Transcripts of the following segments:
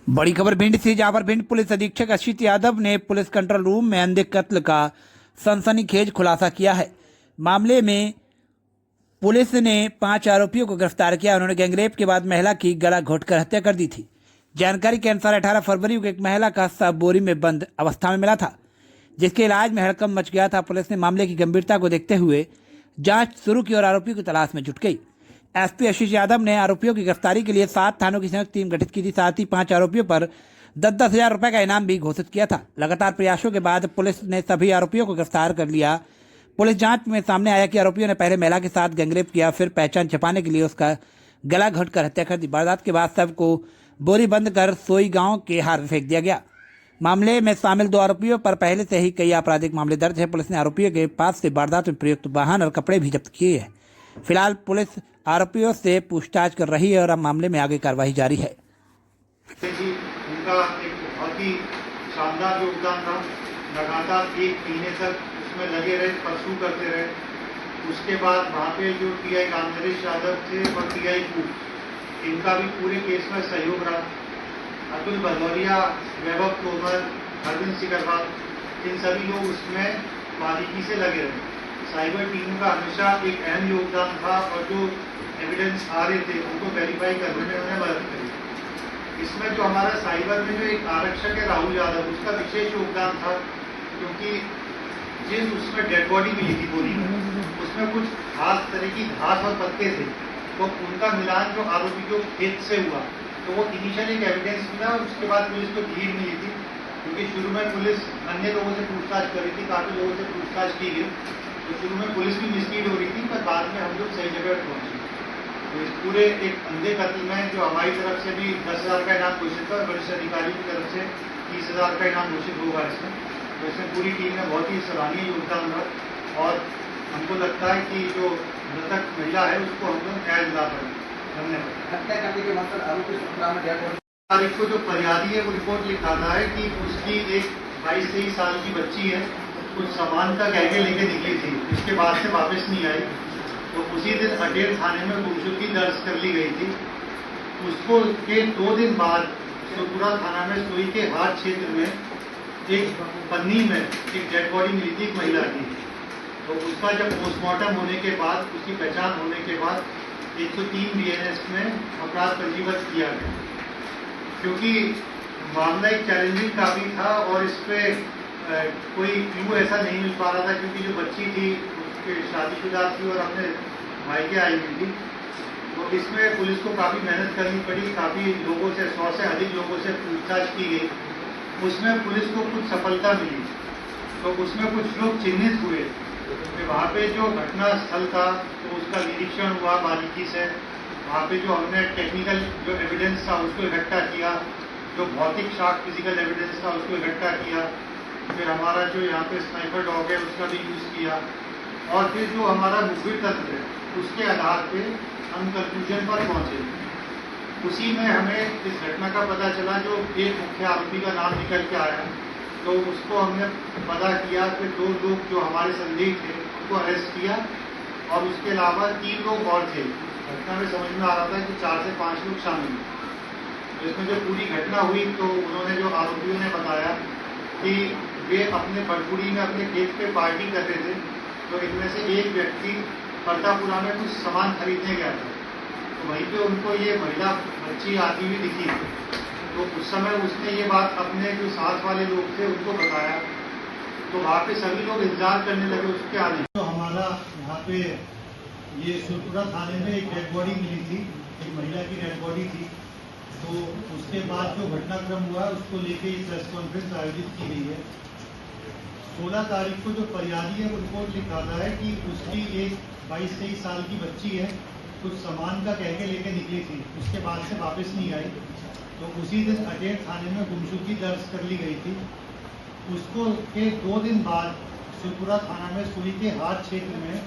बड़ी खबर भिंड से, जहां पर भिंड पुलिस अधीक्षक अशित यादव ने पुलिस कंट्रोल रूम में अंधे कत्ल का सनसनीखेज खुलासा किया है। मामले में पुलिस ने 5 आरोपियों को गिरफ्तार किया। उन्होंने गैंगरेप के बाद महिला की गला घोंटकर हत्या कर दी थी। जानकारी के अनुसार 18 फरवरी को एक महिला का शव बोरी में बंद अवस्था में मिला था, जिसके इलाज में हड़कंप मच गया था। पुलिस ने मामले की गंभीरता को देखते हुए जांच शुरू की और आरोपियों की तलाश में जुट गई। एसपी आशीष यादव ने आरोपियों की गिरफ्तारी के लिए 7 थानों की संयुक्त टीम गठित की थी। साथ ही 5 आरोपियों पर 10-10 हजार रुपए का इनाम भी घोषित किया था। लगातार प्रयासों के बाद पुलिस ने सभी आरोपियों को गिरफ्तार कर लिया। पुलिस जांच में सामने आया कि आरोपियों ने पहले महिला के साथ गैंगरेप किया, फिर पहचान छिपाने के लिए उसका गला घोंटकर हत्या कर दी। वारदात के बाद शव को बोरी बंद कर सोई गांव के हार में फेंक दिया गया। मामले में शामिल 2 आरोपियों पर पहले से ही कई आपराधिक मामले दर्ज है। पुलिस ने आरोपियों के पास से वारदात में प्रयुक्त वाहन और कपड़े भी जब्त किए हैं। फिलहाल पुलिस आरोपियों से पूछताछ कर रही है और अब मामले में आगे कार्रवाई जारी है। उनका एक बहुत ही शानदार योगदान था। लगातार 1 महीने तक उसमें लगे रहे, परसू करते रहे। उसके बाद वहाँ पे जो टीआई रामनरेश यादव थे और टीआई कूप, इनका भी पूरे केस में सहयोग रहा। अतुल भदौरिया, वैभव तोमर, अरविंद सिकरवाल, इन सभी लोग उसमें बारीकी से लगे रहे। साइबर टीम का हमेशा एक अहम योगदान था और जो एविडेंस आ रहे थे उनको वेरीफाई करने में उन्हें मदद करी। इसमें जो हमारा साइबर में जो एक आरक्षक है राहुल यादव, उसका विशेष योगदान था, क्योंकि जिस उसमें डेड बॉडी मिली थी बोरी में, उसमें कुछ खास तरह की घास और पत्ते थे, तो उनका मिलान जो आरोपी को खेत से हुआ, तो वो इनिशियल एक एविडेंस मिला। और उसके बाद पुलिस को लीड मिली थी, क्योंकि शुरू में पुलिस अन्य लोगों से पूछताछ कर रही थी, काफी लोगों से पूछताछ की गई, तो शुरू में पुलिस भी मिसलीड हो रही थी, पर बाद में हम लोग सही जगह पहुंचे। तो इस पूरे एक अंधे कत्ल में जो हमारी तरफ से भी 10,000 का इनाम घोषित था, वरिष्ठ अधिकारियों की तरफ से 30,000 का इनाम घोषित होगा इसमें। तो इसमें पूरी टीम ने बहुत ही सराहनीय योगदान रहा और हमको लगता है कि जो मृतक महिला है उसको हम लोग न्याय दिला पाएंगे। धन्यवाद। हत्या करने के बाद आरोपी 17 तारीख को जो फरियादी है वो रिपोर्ट लिखाता है कि उसकी एक 22-23 साल की बच्ची है, कुछ सामान का गहके लेके निकली थी, उसके बाद से वापस नहीं आई। तो उसी दिन अटेर थाने में गुमशुदगी दर्ज कर ली गई थी। उसको के 2 दिन बाद सुरपुरा थाना में सोई के हाट क्षेत्र में एक पन्नी में एक डेड बॉडी मिली थी, एक महिला की। तो उसका जब पोस्टमार्टम होने के बाद, उसकी पहचान होने के बाद 103 बीएनएस में अपराध पंजीबद्ध किया गया। क्योंकि मामला एक चैलेंजिंग काफी था और इस पे कोई क्लू ऐसा नहीं मिल पा रहा था, क्योंकि जो बच्ची थी उसके शादीशुदा थी और अपने भाई के आई हुई थी। तो इसमें पुलिस को काफ़ी मेहनत करनी पड़ी, काफ़ी लोगों से 100 से अधिक लोगों से पूछताछ की गई। उसमें पुलिस को कुछ सफलता मिली, तो उसमें कुछ लोग चिन्हित हुए। तो वहाँ पे जो घटना स्थल था तो उसका निरीक्षण हुआ बारीकी से। वहाँ पे जो हमने टेक्निकल जो एविडेंस था उसको इकट्ठा किया, जो भौतिक साक्ष्य फिजिकल एविडेंस था उसको इकट्ठा किया। फिर हमारा जो यहाँ पे स्नाइपर डॉग है उसका भी यूज़ किया, और फिर जो हमारा मुखबिर तंत्र है उसके आधार पे हम कंक्लूजन पर पहुँचे। उसी में हमें इस घटना का पता चला, जो एक मुख्य आरोपी का नाम निकल के आया, तो उसको हमने पता किया। फिर 2 लोग जो हमारे संदिग्ध थे उनको अरेस्ट किया, और उसके अलावा 3 लोग और थे। घटना में समझ में आ रहा था कि 4 से 5 लोग शामिल हैं। इसमें जो पूरी घटना हुई तो उन्होंने जो आरोपियों ने बताया कि वे अपने बड़पुरी में अपने खेत पे पार्टी कर रहे थे, तो इनमें से एक व्यक्ति परतापुरा में कुछ सामान खरीदने गया था। तो वहीं पे उनको ये महिला बच्ची आती हुई दिखी। तो उस समय उसने ये बात अपने जो साथ वाले लोग थे उनको बताया। तो वहाँ पे सभी लोग इंतजार करने लगे उसके आने। तो हमारा यहाँ पे ये सुरपुरा थाने में एक डेड बॉडी मिली थी, एक महिला की डेड बॉडी थी। तो उसके बाद जो घटनाक्रम हुआ उसको लेके प्रेस कॉन्फ्रेंस आयोजित की गई है। 16 तारीख को जो फरियादी है वो रिपोर्ट लिखाता है कि उसकी एक 22-23 साल की बच्ची है, कुछ सामान का गहके लेके निकली थी, उसके बाद से वापस नहीं आई। तो उसी दिन अटेर थाने में गुमशुदगी दर्ज कर ली गई थी। उसको के 2 दिन बाद सुरपुरा थाना में सुई के हाट क्षेत्र में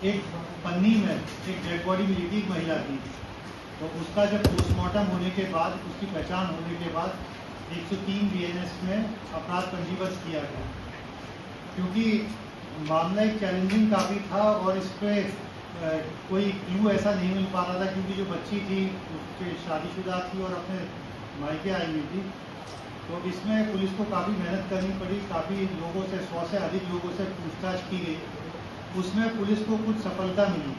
एक पन्नी में एक डेड बॉडी मिली थी, एक महिला की। तो उसका जब पोस्टमार्टम होने के बाद, उसकी पहचान होने के बाद 103 बीएनएस में अपराध पंजीबद्ध किया गया। क्योंकि मामला एक चैलेंजिंग काफ़ी था और इस पर कोई क्लू ऐसा नहीं मिल पा रहा था, क्योंकि जो बच्ची थी उसके शादीशुदा थी और अपने मायके आई हुई थी। तो इसमें पुलिस को काफ़ी मेहनत करनी पड़ी, काफ़ी लोगों से 100 से अधिक लोगों से पूछताछ की गई। उसमें पुलिस को कुछ सफलता मिली।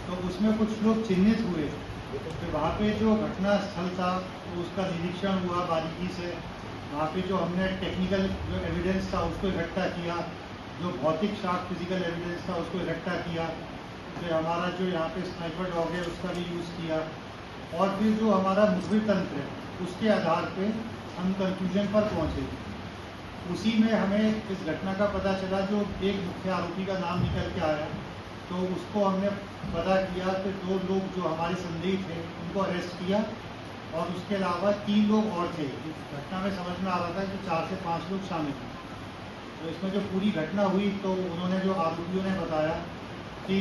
तो उसमें कुछ लोग चिन्हित हुए कि वहाँ पे जो घटना स्थल था तो उसका निरीक्षण हुआ बारीकी से। वहाँ पे जो हमने टेक्निकल जो एविडेंस था उसको इकट्ठा किया, जो भौतिक साक्ष्य फिजिकल एविडेंस था उसको इकट्ठा किया, फिर हमारा जो यहाँ पे स्नाइपर डॉग है उसका भी यूज़ किया, और फिर जो हमारा मुखबिर तंत्र है उसके आधार पे हम कंक्लूजन पर पहुँचे। उसी में हमें इस घटना का पता चला, जो एक मुख्य आरोपी का नाम निकल के आया, तो उसको हमने पता किया। फिर 2 लोग जो हमारे संदेही थे उनको अरेस्ट किया, और उसके अलावा 3 लोग और थे। इस घटना में समझ में आ रहा था कि 4 से 5 लोग शामिल थे। तो इसमें जो पूरी घटना हुई तो उन्होंने जो आरोपियों ने बताया कि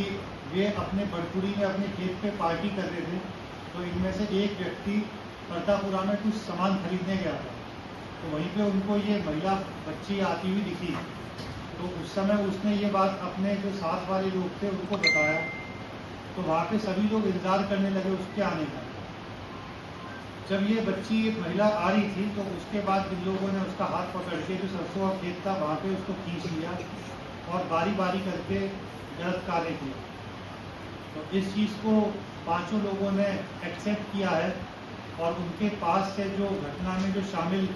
वे अपने बड़पुरी में अपने खेत पे पार्टी कर रहे थे। तो इनमें से एक व्यक्ति परतापुरा में कुछ सामान खरीदने गया था, तो वहीं पे उनको ये महिला बच्ची आती हुई दिखी। तो उस समय उसने ये बात अपने जो साथ वाले लोग थे उनको बताया। तो वहाँ पे सभी लोग इंतजार करने लगे उसके आने का। जब ये बच्ची एक महिला आ रही थी तो उसके बाद इन लोगों ने उसका हाथ पकड़ के जो सरसों का खेत था वहाँ पे उसको खींच लिया और बारी बारी करके गलत कार्य किया। तो इस चीज़ को 5 लोगों ने एक्सेप्ट किया है, और उनके पास से जो घटना में जो शामिल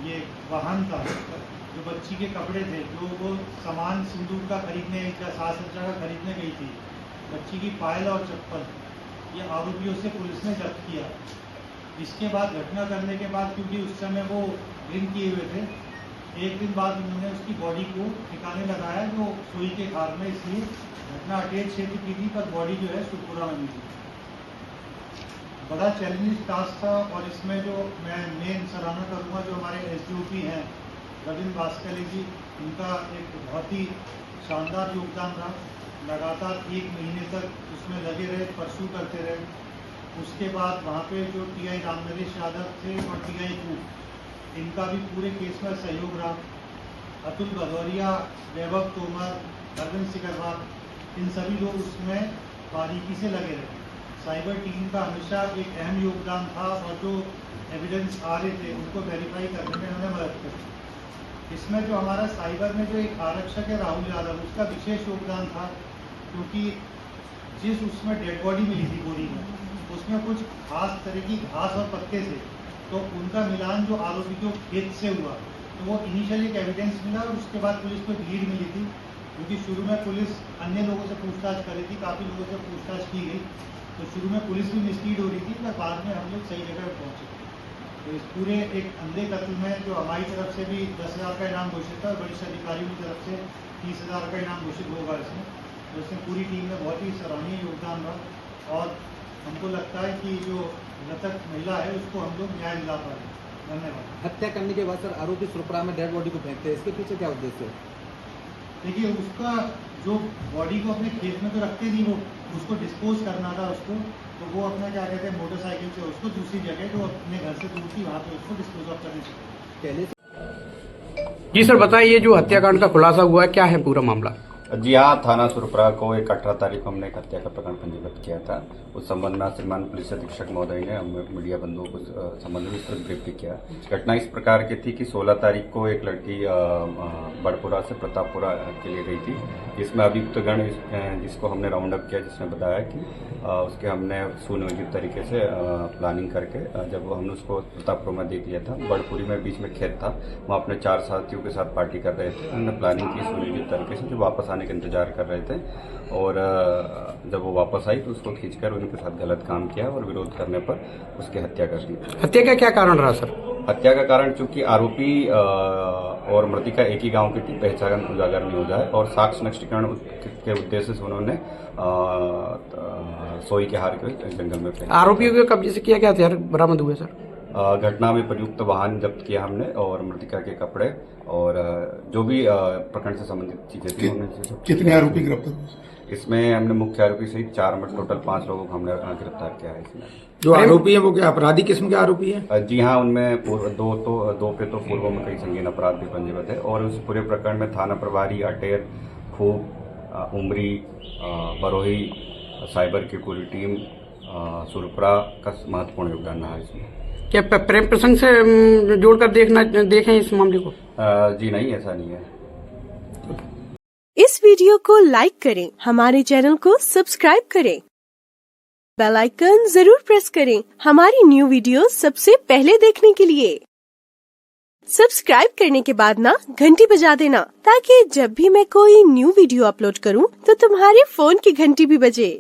ये वाहन था, जो बच्ची के कपड़े थे, जो वो सामान सिंदूर का खरीदने या साज सज्जा का खरीदने गई थी, बच्ची की पायल और चप्पल, ये आरोपियों से पुलिस ने जब्त किया। इसके बाद घटना करने के बाद, क्योंकि उस समय वो ड्रिंक किए हुए थे, एक दिन बाद उन्होंने उसकी बॉडी को ठिकाने लगाया जो सुई के खार में, इसलिए घटना अटेट क्षेत्र की थी पर बॉडी जो है सुरपुरा में मिली। बड़ा चैलेंजिंग टास्क था, और इसमें जो मैं मेन सराहना करूँगा जो हमारे एसडीओपी हैं रविंद्र भास्कर जी, उनका एक बहुत ही शानदार योगदान रहा। लगातार 1 महीने तक उसमें लगे रहे, परसू करते रहे। उसके बाद वहाँ पे जो टीआई रामनरेश यादव थे और टीआई कूप, इनका भी पूरे केस में सहयोग रहा। अतुल भदौरिया, वैभव तोमर, अरविंद सिकरवार, इन सभी लोग उसमें बारीकी से लगे रहे। साइबर टीम का हमेशा एक अहम योगदान था, और जो एविडेंस आ रहे थे उनको वेरीफाई करने में उन्होंने मदद करी। इसमें जो हमारा साइबर में जो एक आरक्षक है राहुल यादव, उसका विशेष योगदान था, क्योंकि जिस उसमें डेड बॉडी मिली थी बोरी में, उसमें कुछ खास तरह की घास और पत्ते थे, तो उनका मिलान जो आरोपी के खेत से हुआ, तो वो इनिशियल एक एविडेंस मिला। और उसके बाद पुलिस को लीड मिली थी, क्योंकि शुरू में पुलिस अन्य लोगों से पूछताछ कर रही थी, काफ़ी लोगों से पूछताछ की गई, तो शुरू में पुलिस भी मिसलीड हो रही थी, पर बाद में हम लोग सही जगह पर पहुँचे। तो इस पूरे एक अंधे कत्ल में जो हमारी तरफ से भी 10,000 का इनाम घोषित था, और वरिष्ठ अधिकारियों की तरफ से 30,000 का इनाम घोषित होगा इसमें। तो इसमें पूरी टीम में बहुत ही सराहनीय योगदान रहा, और हमको लगता है कि जो मृतक महिला है उसको हम लोग न्याय दिला पा रहे हैं। धन्यवाद। हत्या करने के बाद सर आरोपी सुरपुरा में डेड बॉडी को फेंकते हैं, इसके पीछे क्या उद्देश्य है? देखिए, उसका जो बॉडी को अपने खेत में तो रखते नहीं, वो उसको डिस्पोज करना था उसको, तो वो अपना क्या कहते हैं मोटरसाइकिल से उसको दूसरी जगह जो अपने घर से दूर थी वहाँ पे उसको डिस्पोज ऑफ करने चाहिए। पहले से जी सर बताइए, ये जो हत्याकांड का खुलासा हुआ है क्या है पूरा मामला? जी हाँ, थाना सुरपुरा को एक 18 तारीख को हमने एक हत्या का प्रकरण पंजीबद्ध किया था। उस संबंध में श्रीमान पुलिस अधीक्षक महोदय ने हमें मीडिया बंधुओं को संबंध में विस्तृत ब्रीफ भी किया। घटना इस प्रकार की थी कि 16 तारीख को एक लड़की बड़पुरा से प्रतापपुरा के लिए गई थी, जिसमें अभियुक्तगण जिसको हमने राउंड अप किया, जिसने बताया कि उसके हमने सुनियोजित तरीके से प्लानिंग करके जब हमने उसको प्रतापपुरा में देख लिया था, बड़पुरी में बीच में खेत था, वहाँ अपने 4 साथियों के साथ पार्टी कर रहे थे। हमने प्लानिंग की सुनियोजित तरीके से, जो वापस आने का इंतजार कर रहे थे, और जब वो वापस आई तो उसको खींचकर उनके साथ गलत काम किया और विरोध करने पर उसकी हत्या कर दी। हत्या का क्या कारण रहा सर? हत्या का कारण चूंकि आरोपी और मृतिका एक ही गांव की थी, पहचान उजागर नहीं हो जाए, और साक्ष्य नष्टीकरण के उद्देश्य से उन्होंने सोई के हार के जंगल में फेंका। आरोपियों के कब्जे से क्या क्या हथियार बरामद हुए सर? घटना में प्रयुक्त वाहन जब्त किया हमने, और मृतिका के कपड़े और जो भी प्रकरण से संबंधित चीजें थी उन्हें। कितने आरोपी गिरफ्तार हुए? इसमें हमने मुख्य आरोपी सहित 4 टोटल 5 लोगों को हमने गिरफ्तार किया है। इसमें जो आरोपी है वो क्या अपराधी किस्म के आरोपी है? जी हाँ, उनमें दो पे तो पूर्व में कई संगीन अपराध भी पंजीबद्ध है, और उस पूरे प्रकरण में थाना प्रभारी, अटेर, खूब, उमरी, बरोही, साइबर की पूरी टीम, सुरपुरा का महत्वपूर्ण योगदान रहा इसमें। क्या प्रेम प्रसंग से जोड़कर देखें इस मामले को? जी नहीं, ऐसा नहीं है। इस वीडियो को लाइक करें, हमारे चैनल को सब्सक्राइब करें, बेल आइकन जरूर प्रेस करें हमारी न्यू वीडियो सबसे पहले देखने के लिए। सब्सक्राइब करने के बाद ना घंटी बजा देना, ताकि जब भी मैं कोई न्यू वीडियो अपलोड करूं तो तुम्हारे फोन की घंटी भी बजे।